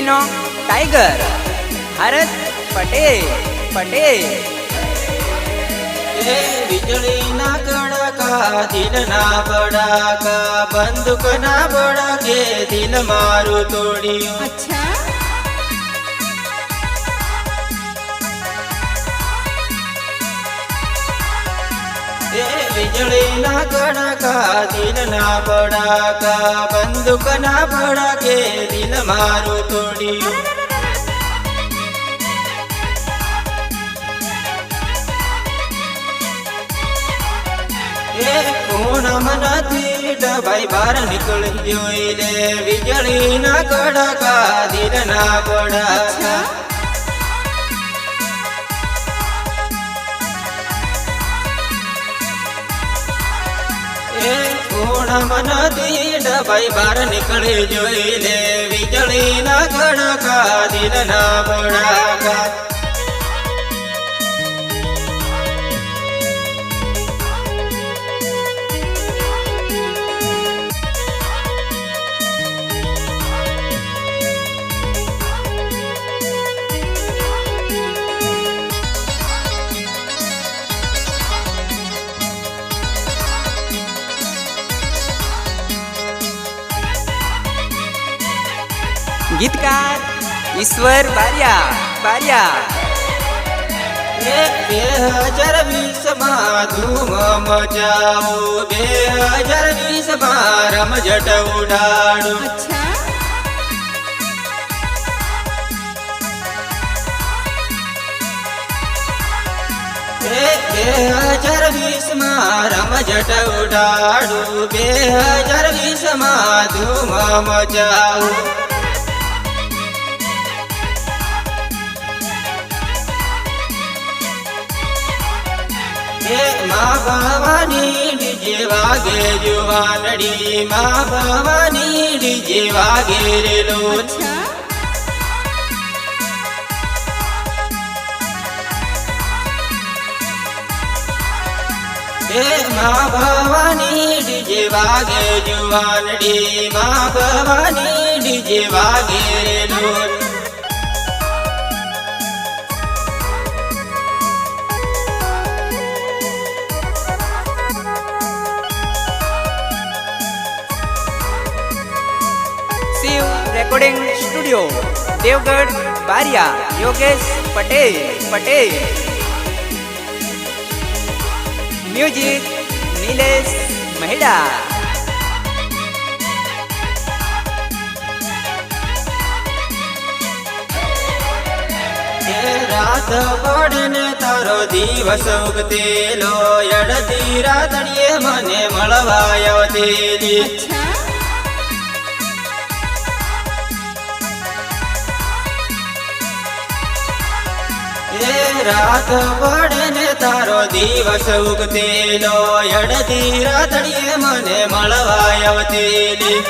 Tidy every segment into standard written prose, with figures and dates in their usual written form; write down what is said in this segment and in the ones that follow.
નો tiger Bharat Patel એ વીજળીના કડાકા દિલના બડાકા બંદૂકના બડાકે દિલ મારું તોડ્યું. અચ્છા એ વીજળીના કડાકા દિલના બડાકા બંદૂકના બડાકે દિલ મારું તોડ્યું. પૂનમ નથી ડબાઈ બહાર નીકળી જોઈ લે વીજળીના કડાકા દિલના બડાકા. એ પૂનમ નથી ડબાઈ બહાર નીકળી જોઈ લે વીજળીના કડાકા દિલના બડાકા. ગીતકાર ઈશ્વર બારિયા 2020 ધૂમ મચાવો 2020 રમઝટ ઉડાડો. અચ્છા 2020 રમઝટ ઉડાડો 2020 ધૂમ મચાવો. મા ભવાની ડીજે વાગે જુવાનડી મા ભવાની ડીજે વાગે રેલો. અચ્છા મા ભવાની ડીજે વાગે જુવાનડી મા ભવાની ડીજે વાગે રેલો. Shiv recording studio Devgadh Baria Yogesh Patel music Nilesh Maheda. રાત પડે ને તારો દિવસ ઉગતેલો અડધી રાતડીએ મને મળવા આવતેલી. અચ્છા રાત પડે ને તારો દિવસ ઉગતેલો અડધી રાતડીએ મને મળવા આવતેલી.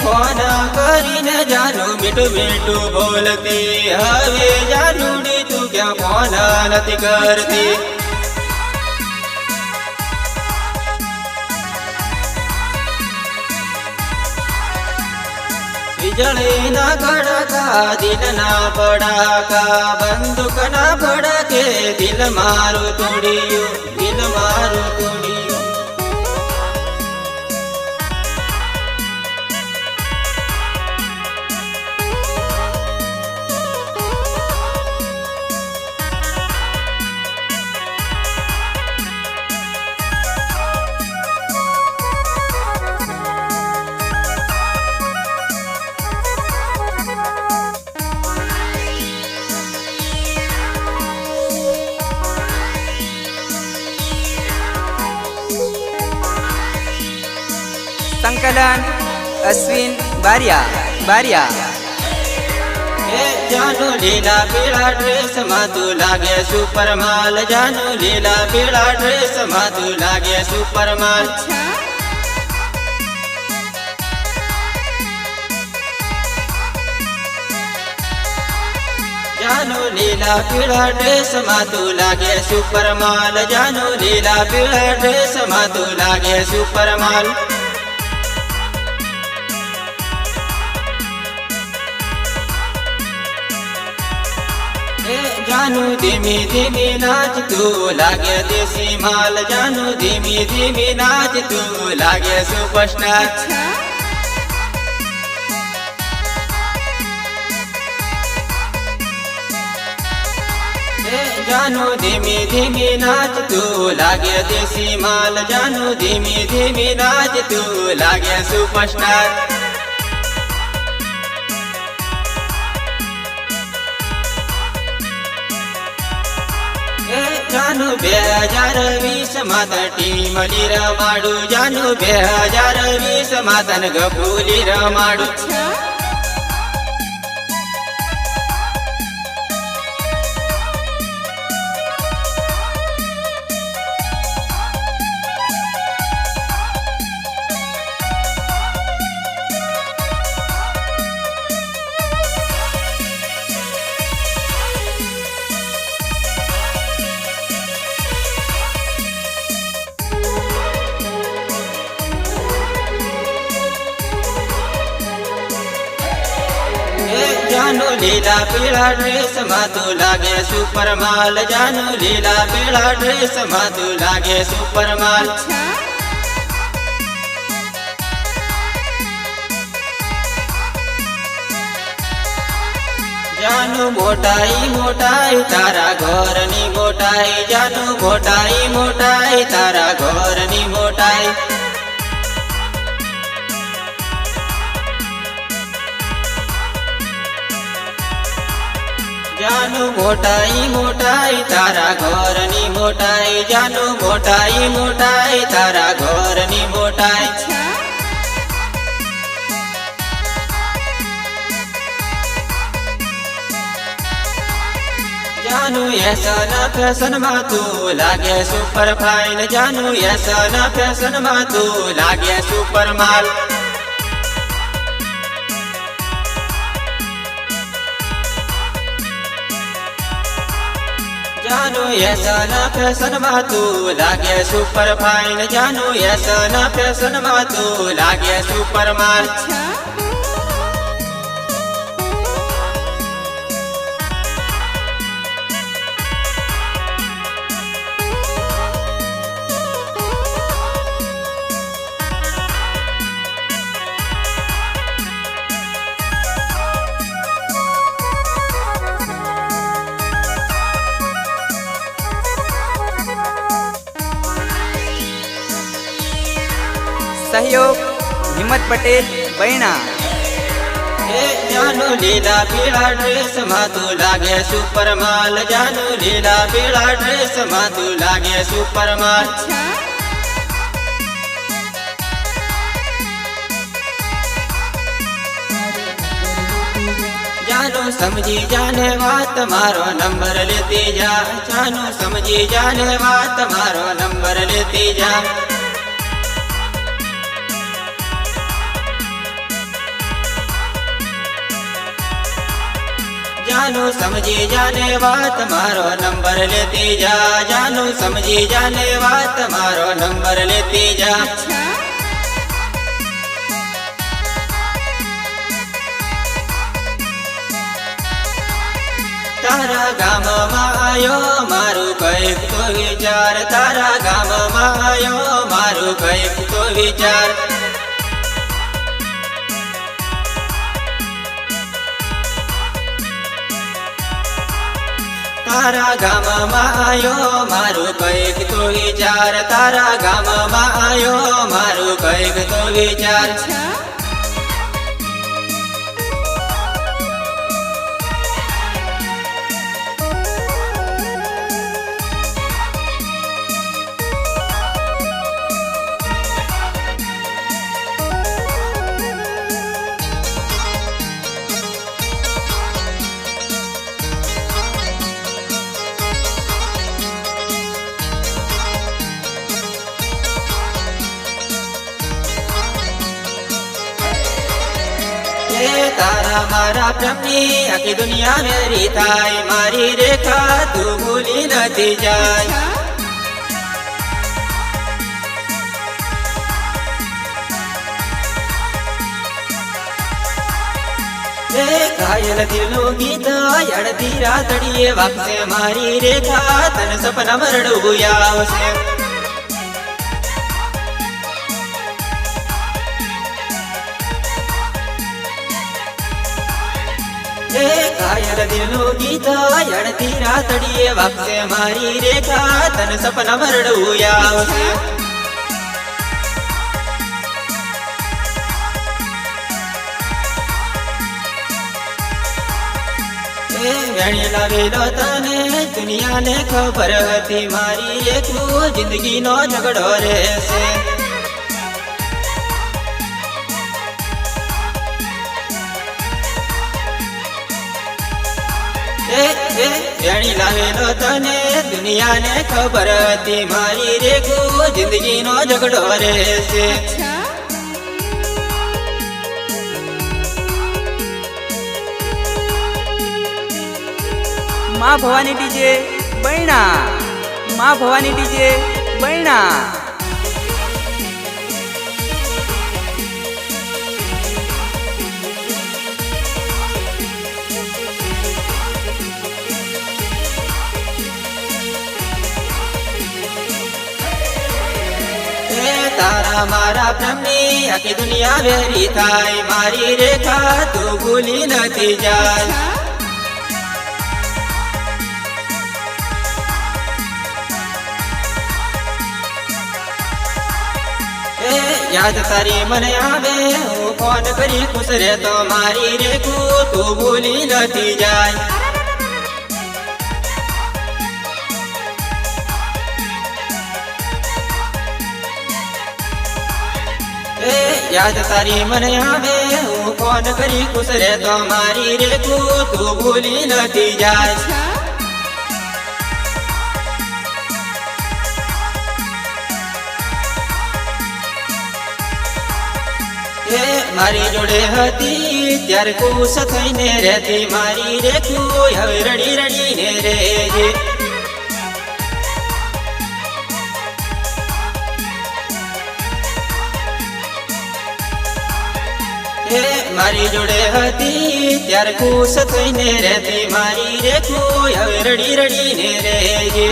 ફોન કરીને જાનું મીઠું બોલતી હવે જાનુડી તું ક્યાં ફોન નથી કરતી. વીજળીના કડાકા દિલના બડાકા બંદૂકના બડાકે દિલ મારું તોડ્યું. સંકલન અશ્વિન બારિયા. જાનુ લીલા પીળા ડ્રેસમાં તું લાગે સુપર માલ જાનુ લીલા પીળા ડ્રેસમાં તું લાગે સુપર માલ. અચ્છા જાનુ લીલા પીળા ડ્રેસમાં તું લાગે સુપર માલ જાનુ લીલા પીળા ડ્રેસમાં તું લાગે સુપર માલ જાનુ ધીમી ધીમી નાચ તું લાગે દેશી માલ જાનુ ધીમી ધીમી નાચ તું લાગે સુપરસ્ટાર જાનુ ધીમી ધીમી નાચ તું લાગે દેશી માલ જાનુ ધીમી ધીમી નાચ તું લાગે સુપરસ્ટાર જાનુ 2020 માં ટીમ લી રમાડું જાનુ 2020 માં તન ગભૂલી રમાડું જાનુ લીલા પીળા ડ્રેસમાં તું લાગે સુપર માલ જાનુ લીલા પીળા ડ્રેસમાં તું લાગે સુપર માલ જાનુ મોટાઈ મોટાઈ તારા ઘરની મોટાઈ જાનુ મોટાઈ મોટાઈ તારા ઘરની મોટાઈ જાનુ મોટાઈ મોટાઈ તારા ઘરની મોટાઈ જાનુ મોટાઈ મોટાઈ તારા ઘરની મોટાઈ જાનુ એસના ફેશનમાં તું લાગે સુપર ફાઇન જાનુ એસના ફેશનમાં તું લાગે સુપર માલ જાનુ એસના ફેશનમાં તું લાગે સુપર ફાઇન જાનુ એસના ફેશનમાં તું લાગે સુપર માલ સહયોગ હિંમત પટેલ બૈણા જાનુ લીલા પીળા ડ્રેસમાં તું લાગે સુપર માલ જાનુ લીલા પીળા ડ્રેસમાં તું લાગે સુપર માલ જાનુ સમજી જાને વાત મારો નંબર લેતી જા જાનુ સમજી જાને વાત મારો નંબર લેતી જા જાનુ સમજી જાને વાત મારો નંબર લેતી જા જાનુ સમજી જાને વાત મારો નંબર લેતી જા તારા ગામમાં આયો મારું કઈક તો વિચાર તારા ગામમાં આયો મારું કઈક તો વિચાર તારા ગામમાં આયો મારું કઈક તો વિચાર તારા ગામમાં આયો મારું કઈક તો વિચાર તારા મારા પ્રેમની આખી દુનિયા મેરી થાય મારી રેખા તું ભૂલી નથી જાય ઘાયલ દિલનું ગીત અડધી રાતડીએ વાગશે મારી રેખા તન સપના મરડું આવશે ઘાયલ દિલનું ગીત અડધી રાતડીએ વાગશે મારી રેખા તન સપના મરડું આવશે વેણી લાવેલો તને દુનિયાને ખબર હતી મારી એકલું જિંદગીનો ઝઘડો રહેશે વેણી લાવેલો તને દુનિયાને ખબર હતી મારી રેખું જિંદગીનો ઝઘડો રહેશે माँ भवानी डीजे बैना, माँ भवानी डीजे बैना। તારા મારા પ્રેમની આખી દુનિયા વેરી થાય મારી રેખા તું ભૂલી નથી જાય યાદ તારી મને આવે હું ફોન કરી ખુશ રહેતો મારી રેખું તું ભૂલી નથી જાય યાદ તારી મને આવે હું ફોન કરી ખુશ રહેતો મારી રેખું તું ભૂલી નથી જાય મારી જોડે હતી ત્યારે ખુશ થઈને રહેતી મારી રેખું હવે રડી રડીને રહેજે મારી જોડે હતી ત્યારે ખુશ થઈને રહેતી મારી રેખું હવે રડી રડીને રહેજે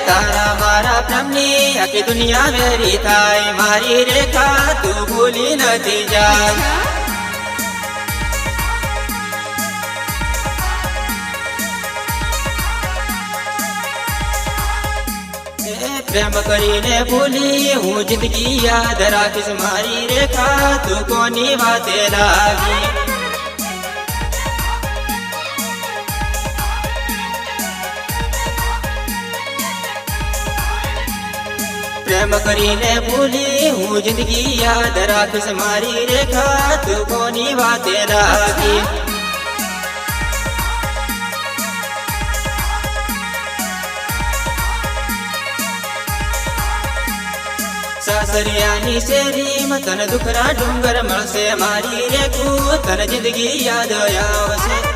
તારા મારા પ્રેમની આખી દુનિયા વેરી થાય મારી રેખા તું ભૂલી નથી જાય પ્રેમ કરીને ભૂલી હું જિંદગી યાદ રાખીશ મારી રેખા તું કોની વાતે લાગી પ્રેમ કરીને ભૂલી હું જિંદગી યાદ રાખીશ મારી રેખા તું કોની વાતે લાગી સાસરિયાની શેરીમાં તને દુખરા ડુંગર મળશે મારી રેખું તને જિંદગી યાદ આવશે